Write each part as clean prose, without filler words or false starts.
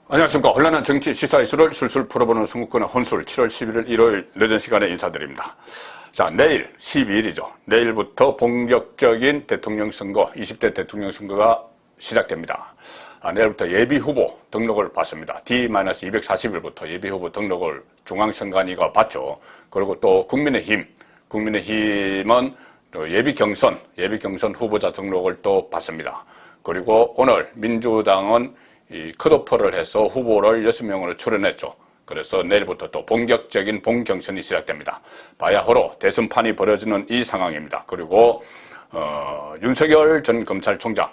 안녕하십니까. 혼란한 정치 시사 이슈를 술술 풀어보는 송국권의 혼술 7월 11일 일요일 늦은 시간에 인사드립니다. 자, 내일 12일이죠. 내일부터 본격적인 대통령 선거, 20대 대통령 선거가 시작됩니다. 내일부터 예비후보 등록을 받습니다. D-240일부터 예비후보 등록을 중앙선관위가 받죠. 그리고 또 국민의힘은 예비경선 후보자 등록을 또 받습니다. 그리고 오늘 민주당은 이 컷오프를 해서 후보를 6명으로 출연했죠. 그래서 내일부터 또 본격적인 본경선이 시작됩니다. 바야흐로 대선판이 벌어지는 이 상황입니다. 그리고 윤석열 전 검찰총장,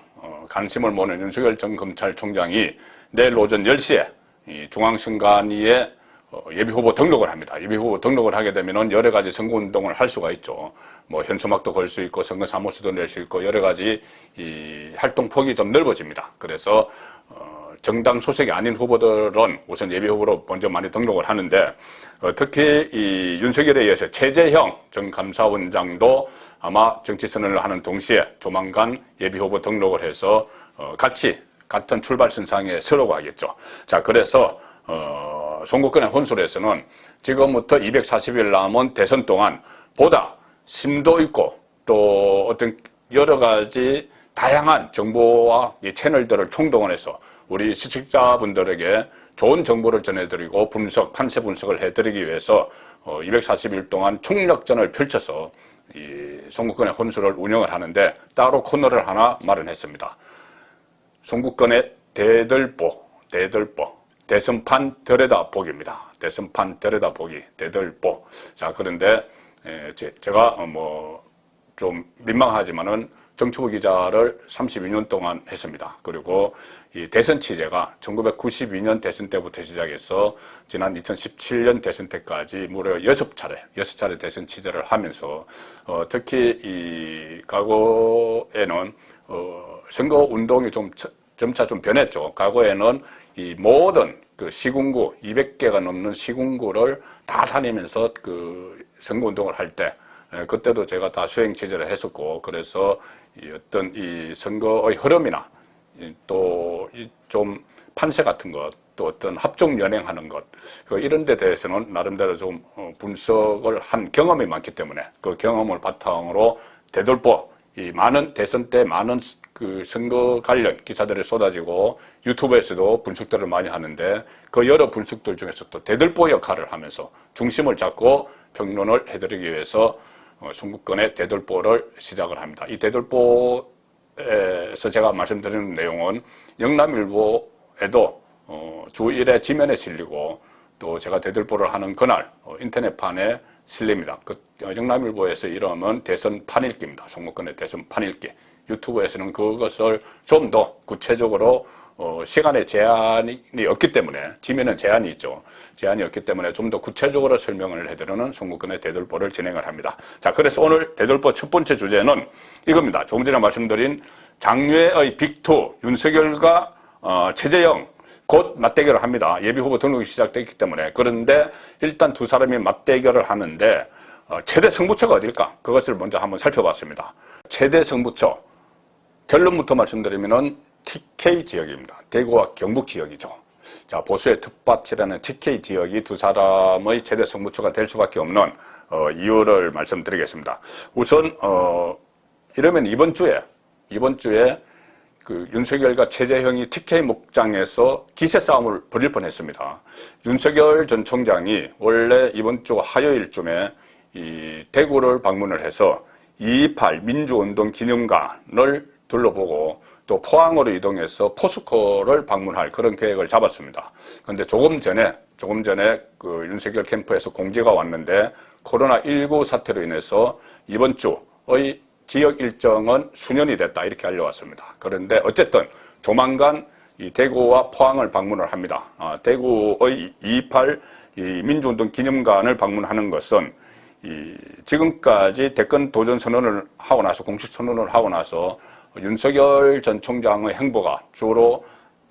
관심을 모으는 윤석열 전 검찰총장이 내일 오전 10시에 이 중앙선관위에 예비후보 등록을 합니다. 예비후보 등록을 하게 되면은 여러 가지 선거운동을 할 수가 있죠. 뭐 현수막도 걸 수 있고 선거사무소도 낼 수 있고 여러 가지 이 활동폭이 좀 넓어집니다. 그래서 정당 소속이 아닌 후보들은 우선 예비후보로 먼저 많이 등록을 하는데 특히 이 윤석열에 의해서 최재형 전 감사원장도 아마 정치선언을 하는 동시에 조만간 예비후보 등록을 해서 같은 출발선상에 서려고 하겠죠. 자, 그래서 송국권의 혼술에서는 지금부터 240일 남은 대선 동안 보다 심도 있고 또 어떤 여러 가지 다양한 정보와 이 채널들을 총동원해서 우리 시청자분들에게 좋은 정보를 전해드리고 판세 분석을 해드리기 위해서 240일 동안 총력전을 펼쳐서 이 송국권의 혼술을 운영을 하는데 따로 코너를 하나 마련했습니다. 송국권의 대들보, 대선판 들여다보기입니다. 대선판 들여다보기, 대들보. 자, 그런데 제가 좀 민망하지만은 정치부 기자를 32년 동안 했습니다. 그리고 이 대선 취재가 1992년 대선 때부터 시작해서 지난 2017년 대선 때까지 무려 6차례 대선 취재를 하면서 특히 이 과거에는 선거 운동이 점차 좀 변했죠. 과거에는 이 모든 그 시군구 200개가 넘는 시군구를 다 다니면서 그 선거 운동을 할 때 그때도 제가 다 수행 취재를 했었고 그래서 이 어떤 이 선거의 흐름이나 또 좀 판세 같은 것, 또 어떤 합종 연행하는 것 이런 데 대해서는 나름대로 좀 분석을 한 경험이 많기 때문에 그 경험을 바탕으로 대들보 이 많은 대선 때 많은 그 선거 관련 기사들이 쏟아지고 유튜브에서도 분석들을 많이 하는데 그 여러 분석들 중에서 또 대들보 역할을 하면서 중심을 잡고 평론을 해드리기 위해서 송국권의 대들보를 시작을 합니다. 이 대들보에서 제가 말씀드리는 내용은 영남일보에도 주 1회 지면에 실리고 또 제가 대들보를 하는 그날 인터넷판에 실립니다. 영남일보에서 이름은 대선 판일기입니다. 송국권의 대선 판일기. 유튜브에서는 그것을 좀 더 구체적으로 시간에 제한이 없기 때문에 지면은 제한이 있죠. 제한이 없기 때문에 좀 더 구체적으로 설명을 해드리는 송국권의 대들보를 진행을 합니다. 자, 그래서 오늘 대들보 첫 번째 주제는 이겁니다. 조금 전에 말씀드린 장외의 빅2 윤석열과 최재형 곧 맞대결을 합니다. 예비후보 등록이 시작됐기 때문에. 그런데 일단 두 사람이 맞대결을 하는데 최대 승부처가 어딜까? 그것을 먼저 한번 살펴봤습니다. 최대 승부처 결론부터 말씀드리면은 TK 지역입니다. 대구와 경북 지역이죠. 자, 보수의 텃밭이라는 TK 지역이 두 사람의 최대 승부처가 될 수밖에 없는 이유를 말씀드리겠습니다. 우선 이러면 이번 주에 그 윤석열과 최재형이 TK 목장에서 기세 싸움을 벌일 뻔했습니다. 윤석열 전 총장이 원래 이번 주 화요일쯤에 이 대구를 방문을 해서 2.28 민주운동 기념관을 둘러보고 또 포항으로 이동해서 포스코를 방문할 그런 계획을 잡았습니다. 그런데 조금 전에 그 윤석열 캠프에서 공지가 왔는데 코로나19 사태로 인해서 이번 주의 지역 일정은 수년이 됐다 이렇게 알려왔습니다. 그런데 어쨌든 조만간 이 대구와 포항을 방문을 합니다. 대구의 2.28 이 민주운동 기념관을 방문하는 것은 지금까지 대권 도전 선언을 하고 나서 공식 선언을 하고 나서 윤석열 전 총장의 행보가 주로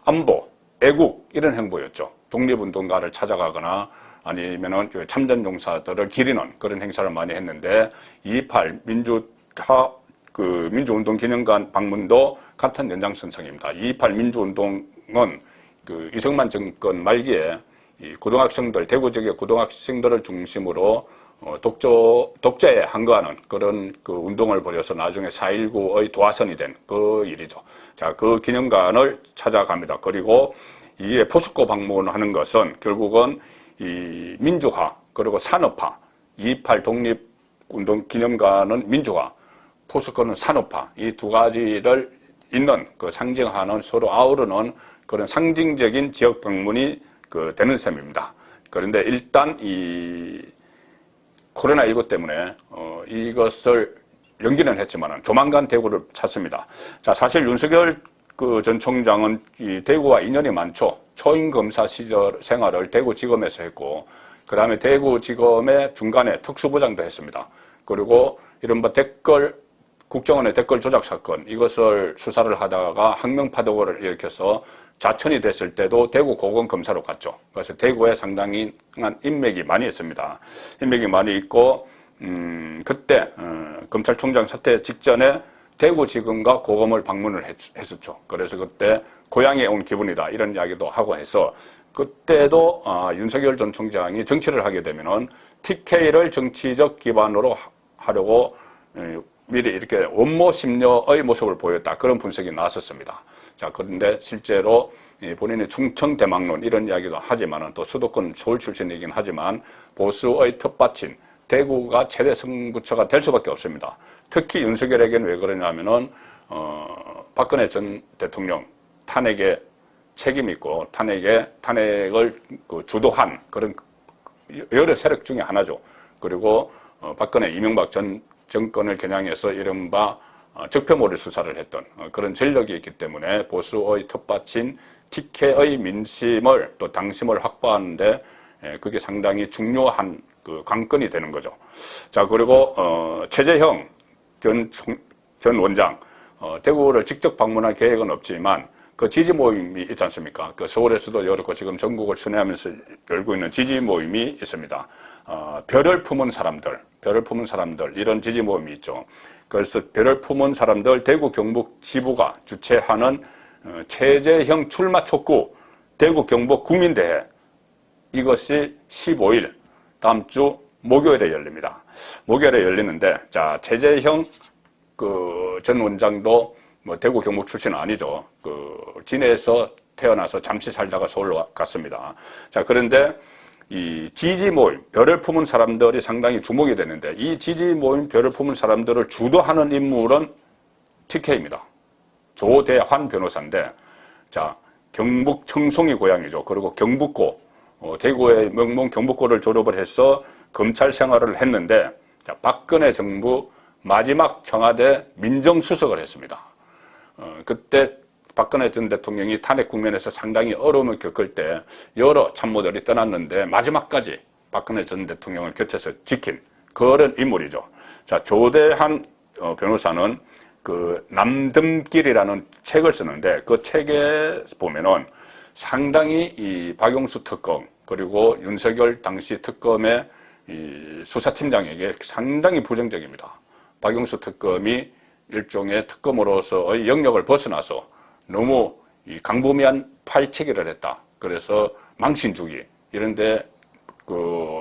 안보, 애국 이런 행보였죠. 독립운동가를 찾아가거나 아니면은 참전용사들을 기리는 그런 행사를 많이 했는데 2.28 민주운동 기념관 방문도 같은 연장선상입니다. 2.28 민주운동은 그 이승만 정권 말기에 이 고등학생들, 대구 지역의 고등학생들을 중심으로 독재에 항거하는 그런 그 운동을 벌여서 나중에 4.19의 도화선이 된 그 일이죠. 자, 그 기념관을 찾아갑니다. 그리고 이에 포스코 방문하는 것은 결국은 이 민주화 그리고 산업화, 2.28 독립운동 기념관은 민주화, 포스코는 산업화, 이 두 가지를 있는 그 상징하는 서로 아우르는 그런 상징적인 지역 방문이 그 되는 셈입니다. 그런데 일단 이 코로나19 때문에 이것을 연기는 했지만 조만간 대구를 찾습니다. 자, 사실 윤석열 그 전 총장은 이 대구와 인연이 많죠. 초임검사 시절 생활을 대구지검에서 했고, 그 다음에 대구지검의 중간에 특수부장도 했습니다. 그리고 이른바 국정원의 댓글 조작 사건, 이것을 수사를 하다가 항명파도를 일으켜서 좌천이 됐을 때도 대구 고검검사로 갔죠. 그래서 대구에 상당히 인맥이 많이 있습니다. 인맥이 많이 있고, 그때 검찰총장 사퇴 직전에 대구지검과 고검을 방문을 했었죠. 그래서 그때 고향에 온 기분이다 이런 이야기도 하고 해서 그때도 윤석열 전 총장이 정치를 하게 되면은 TK를 정치적 기반으로 하려고 미리 이렇게 원모 심려의 모습을 보였다. 그런 분석이 나왔었습니다. 자, 그런데 실제로 본인이 충청 대망론 이런 이야기도 하지만은 또 수도권 서울 출신이긴 하지만 보수의 텃밭인 대구가 최대 승부처가 될 수밖에 없습니다. 특히 윤석열에게는 왜 그러냐면은 박근혜 전 대통령 탄핵에 책임이 있고 탄핵을 주도한 그런 여러 세력 중에 하나죠. 그리고 박근혜 이명박 전 정권을 겨냥해서 이른바 적폐몰이 수사를 했던 그런 전력이 있기 때문에 보수의 텃밭인 TK의 민심을 또 당심을 확보하는데 그게 상당히 중요한 그 관건이 되는 거죠. 자, 그리고 최재형 전 원장 대구를 직접 방문할 계획은 없지만 그 지지 모임이 있지 않습니까? 그 서울에서도 열었고 지금 전국을 순회하면서 열고 있는 지지 모임이 있습니다. 별을 품은 사람들 이런 지지 모임이 있죠. 그래서 별을 품은 사람들 대구 경북 지부가 주최하는 최재형 출마 촉구 대구 경북 국민대회, 이것이 15일 다음 주 목요일에 열립니다. 목요일에 열리는데, 자, 최재형 전 원장도 뭐 대구 경북 출신은 아니죠. 진해에서 태어나서 잠시 살다가 서울로 갔습니다. 자, 그런데 이 지지 모임, 별을 품은 사람들이 상당히 주목이 되는데, 이 지지 모임 별을 품은 사람들을 주도하는 인물은 TK입니다. 조대환 변호사인데, 자, 경북 청송이 고향이죠. 그리고 경북고, 대구의 명문 경북고를 졸업을 해서 검찰 생활을 했는데, 자, 박근혜 정부 마지막 청와대 민정수석을 했습니다. 그때 박근혜 전 대통령이 탄핵 국면에서 상당히 어려움을 겪을 때 여러 참모들이 떠났는데 마지막까지 박근혜 전 대통령을 곁에서 지킨 그런 인물이죠. 자, 조대한 변호사는 그 남듬길이라는 책을 쓰는데 그 책에 보면은 상당히 이 박용수 특검 그리고 윤석열 당시 특검의 이 수사팀장에게 상당히 부정적입니다. 박용수 특검이 일종의 특검으로서의 영역을 벗어나서 너무 이 강범위한 파헤치기를 했다. 그래서 망신주기 이런데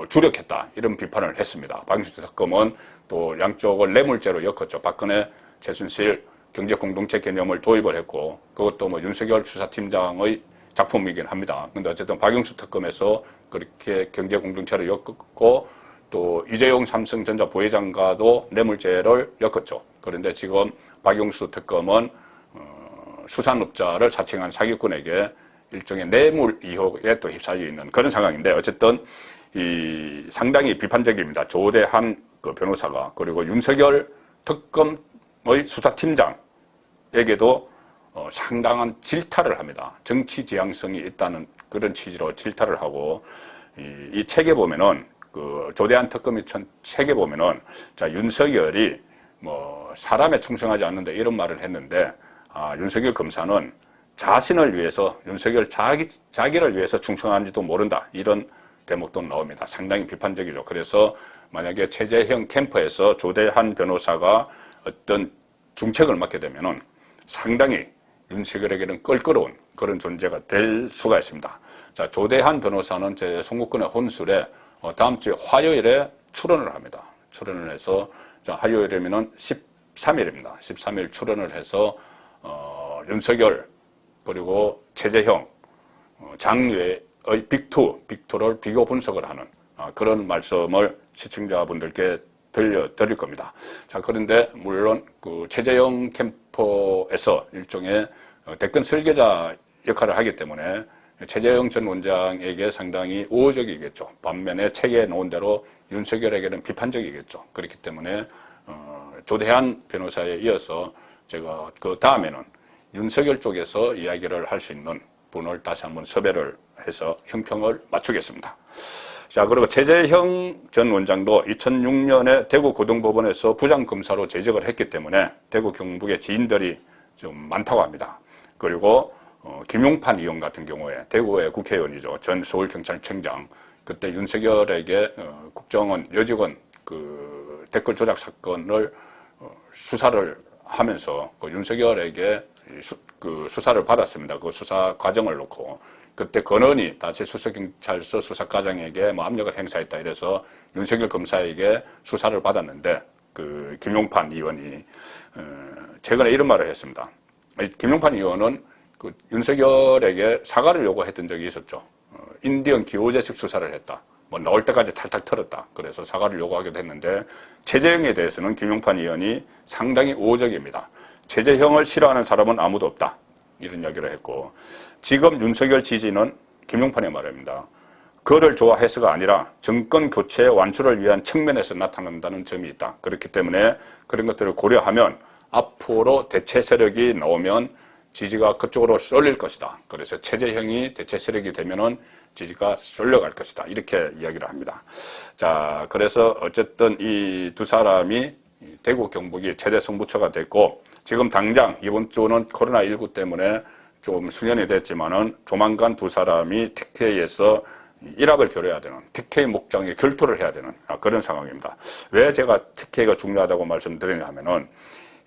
주력했다. 이런 비판을 했습니다. 박용수 특검은 또 양쪽을 뇌물죄로 엮었죠. 박근혜, 최순실 경제공동체 개념을 도입을 했고 그것도 뭐 윤석열 수사팀장의 작품이긴 합니다. 근데 어쨌든 박용수 특검에서 그렇게 경제공동체를 엮었고 또 이재용 삼성전자 부회장과도 뇌물죄를 엮었죠. 그런데 지금 박용수 특검은 수산업자를 사칭한 사기꾼에게 일종의 뇌물 의혹에 또 휩싸여 있는 그런 상황인데 어쨌든 이 상당히 비판적입니다. 조대한 그 변호사가. 그리고 윤석열 특검의 수사팀장에게도 상당한 질타를 합니다. 정치 지향성이 있다는 그런 취지로 질타를 하고 이 책에 보면은 조대한 특검이 책에 보면은 자, 윤석열이 뭐 사람에 충성하지 않는다 이런 말을 했는데 윤석열 검사는 자신을 위해서 윤석열 자기를 위해서 충성하는지도 모른다 이런 대목도 나옵니다. 상당히 비판적이죠. 그래서 만약에 최재형 캠프에서 조대한 변호사가 어떤 중책을 맡게 되면은 상당히 윤석열에게는 껄끄러운 그런 존재가 될 수가 있습니다. 자, 조대한 변호사는 제 송구권의 혼술에 다음 주 화요일에 출연을 합니다. 출연을 해서 화요일이면은 13일입니다. 13일 출연을 해서 윤석열 그리고 최재형 장외의 빅2를 비교 분석을 하는 그런 말씀을 시청자분들께 들려드릴 겁니다. 자, 그런데 물론 그 최재형 캠프에서 일종의 대권 설계자 역할을 하기 때문에 최재형 전 원장에게 상당히 우호적이겠죠. 반면에 책에 놓은 대로 윤석열에게는 비판적이겠죠. 그렇기 때문에 조대한 변호사에 이어서 제가 그 다음에는 윤석열 쪽에서 이야기를 할 수 있는 분을 다시 한번 섭외를 해서 형평을 맞추겠습니다. 자, 그리고 최재형 전 원장도 2006년에 대구 고등법원에서 부장검사로 재직을 했기 때문에 대구 경북의 지인들이 좀 많다고 합니다. 그리고 김용판 의원 같은 경우에 대구의 국회의원이죠. 전 서울경찰청장. 그때 윤석열에게 국정원 여직원 그 댓글 조작 사건을 수사를 하면서 그 윤석열에게 그 수사를 받았습니다. 그 수사 과정을 놓고 그때 권은희 다시 수서경찰서 수사과장에게 뭐 압력을 행사했다 이래서 윤석열 검사에게 수사를 받았는데 그 김용판 의원이 최근에 이런 말을 했습니다. 김용판 의원은 그 윤석열에게 사과를 요구했던 적이 있었죠. 인디언 기호제식 수사를 했다. 뭐 나올 때까지 탈탈 털었다. 그래서 사과를 요구하기도 했는데 최재형에 대해서는 김용판 의원이 상당히 우호적입니다. 최재형을 싫어하는 사람은 아무도 없다. 이런 이야기를 했고 지금 윤석열 지지는 김용판의 말입니다. 그를 좋아해서가 아니라 정권 교체 완수를 위한 측면에서 나타난다는 점이 있다. 그렇기 때문에 그런 것들을 고려하면 앞으로 대체 세력이 나오면 지지가 그쪽으로 쏠릴 것이다. 그래서 최재형이 대체 세력이 되면은 지지가 쏠려갈 것이다. 이렇게 이야기를 합니다. 자, 그래서 어쨌든 이 두 사람이 대구 경북이 최대 승부처가 됐고 지금 당장 이번 주는 코로나19 때문에 좀 수년이 됐지만은 조만간 두 사람이 TK에서 일합을 겨뤄야 되는 TK 목장에 결투를 해야 되는 그런 상황입니다. 왜 제가 TK가 중요하다고 말씀드리냐 하면은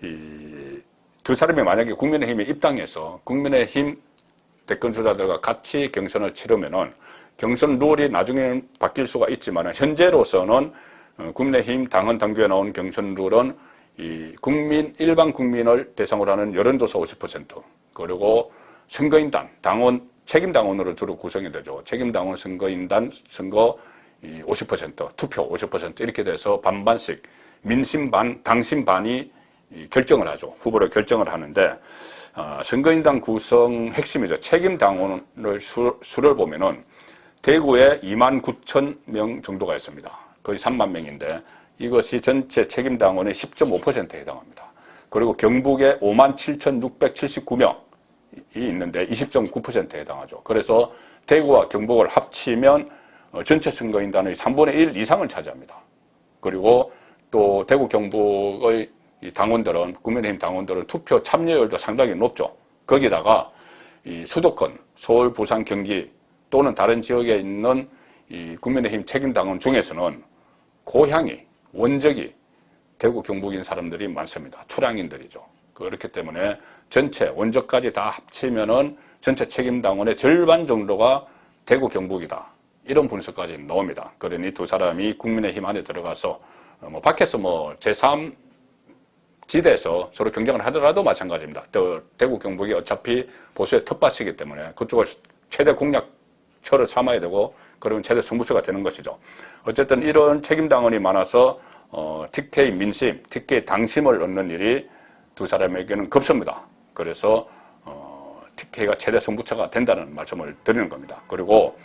이 두 사람이 만약에 국민의힘에 입당해서 국민의힘 대권 주자들과 같이 경선을 치르면은 경선 룰이 나중에는 바뀔 수가 있지만 현재로서는 국민의힘 당헌 당규에 나온 경선 룰은 이 일반 국민을 대상으로 하는 여론조사 50% 그리고 선거인단 당원 책임 당원으로 주로 구성이 되죠. 책임 당원 선거인단 선거 50% 투표 50% 이렇게 돼서 반반씩 민심 반 당심 반이 결정을 하죠. 후보를 결정을 하는데 선거인단 구성 핵심이죠. 책임 당원을 수를 보면은 대구에 29,000명 정도가 있습니다. 거의 3만 명인데 이것이 전체 책임 당원의 10.5%에 해당합니다. 그리고 경북에 57,679명이 있는데 20.9%에 해당하죠. 그래서 대구와 경북을 합치면 전체 선거인단의 3분의 1 이상을 차지합니다. 그리고 또 대구 경북의 이 당원들은 국민의힘 당원들은 투표 참여율도 상당히 높죠. 거기다가 이 수도권 서울, 부산, 경기 또는 다른 지역에 있는 이 국민의힘 책임 당원 중에서는 고향이 원적이 대구 경북인 사람들이 많습니다. 출향인들이죠. 그렇기 때문에 전체 원적까지 다 합치면은 전체 책임 당원의 절반 정도가 대구 경북이다. 이런 분석까지 나옵니다. 그러니 두 사람이 국민의힘 안에 들어가서 뭐 밖에서 뭐 제3 지대에서 서로 경쟁을 하더라도 마찬가지입니다. 또 대구 경북이 어차피 보수의 텃밭이기 때문에 그쪽을 최대 공략처를 삼아야 되고 그러면 최대 승부처가 되는 것이죠. 어쨌든 이런 책임당원이 많아서 TK 민심, TK 당심을 얻는 일이 두 사람에게는 급습니다. 그래서 TK가 최대 승부처가 된다는 말씀을 드리는 겁니다. 그리고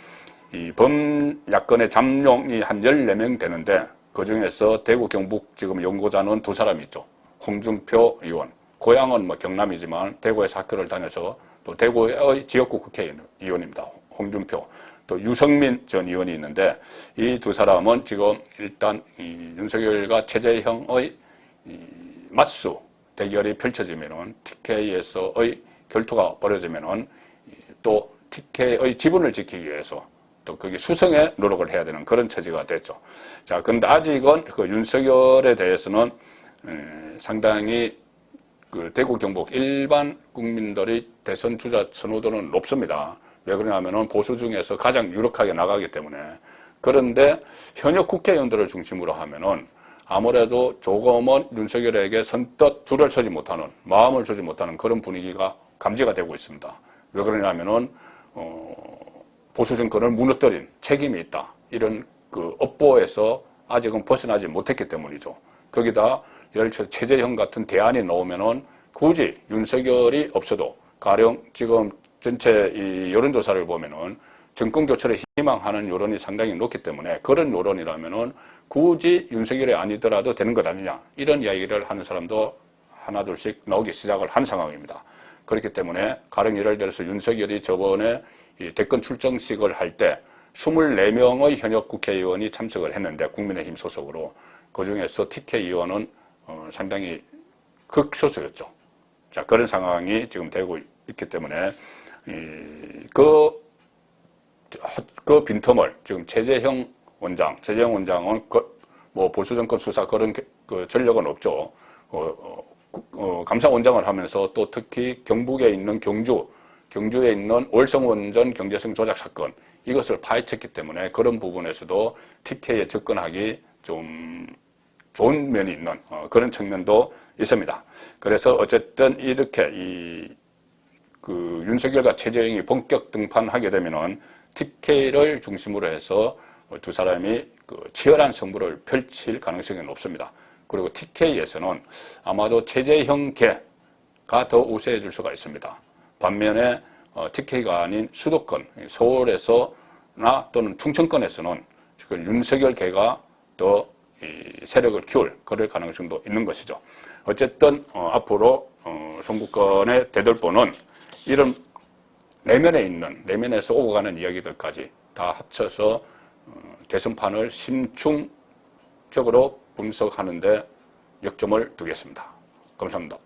이 범야권의 잠룡이 한 14명 되는데 그중에서 대구 경북 지금 연고자는 두 사람이 있죠. 홍준표 의원, 고향은 뭐 경남이지만 대구에서 학교를 다녀서 또 대구의 지역구 국회의원입니다. 홍준표. 또 유성민 전 의원이 있는데 이 두 사람은 지금 일단 이 윤석열과 최재형의 맞수 대결이 펼쳐지면은 TK에서의 결투가 벌어지면은 또 TK의 지분을 지키기 위해서 또 그게 수성에 노력을 해야 되는 그런 처지가 됐죠. 자, 그런데 아직은 그 윤석열에 대해서는 상당히 그 대구 경북 일반 국민들의 대선 주자 선호도는 높습니다. 왜 그러냐면은 보수 중에서 가장 유력하게 나가기 때문에. 그런데 현역 국회의원들을 중심으로 하면은 아무래도 조금은 윤석열에게 선뜻 줄을 서지 못하는, 마음을 주지 못하는 그런 분위기가 감지가 되고 있습니다. 왜 그러냐면은 보수 정권을 무너뜨린 책임이 있다. 이런 그 업보에서 아직은 벗어나지 못했기 때문이죠. 거기다 예를 들어 최재형 같은 대안이 나오면은 굳이 윤석열이 없어도 가령 지금 전체 이 여론조사를 보면은 정권 교체를 희망하는 여론이 상당히 높기 때문에 그런 여론이라면은 굳이 윤석열이 아니더라도 되는 것 아니냐 이런 이야기를 하는 사람도 하나둘씩 나오기 시작을 한 상황입니다. 그렇기 때문에 가령 예를 들어서 윤석열이 저번에 이 대권 출정식을 할 때 24명의 현역 국회의원이 참석을 했는데 국민의힘 소속으로 그중에서 TK 의원은 상당히 극소수였죠. 자, 그런 상황이 지금 되고 있기 때문에 그 빈틈을 지금 최재형 원장은 뭐 보수 정권 수사 그런 그 전력은 없죠. 감사원장을 하면서 또 특히 경북에 있는 경주에 있는 월성원전 경제성 조작 사건 이것을 파헤쳤기 때문에 그런 부분에서도 TK에 접근하기 좀 좋은 면이 있는 그런 측면도 있습니다. 그래서 어쨌든 이렇게 그 윤석열과 최재형이 본격 등판하게 되면은 TK를 중심으로 해서 두 사람이 그 치열한 승부를 펼칠 가능성이 높습니다. 그리고 TK에서는 아마도 최재형계가 더 우세해질 수가 있습니다. 반면에 TK가 아닌 수도권, 서울에서나 또는 충청권에서는 지금 윤석열계가 더 세력을 키울 그럴 가능성도 있는 것이죠. 어쨌든 앞으로 선거권의 대들보는 이런 내면에서 오고 가는 이야기들까지 다 합쳐서 대선판을 심층적으로 분석하는 데 역점을 두겠습니다. 감사합니다.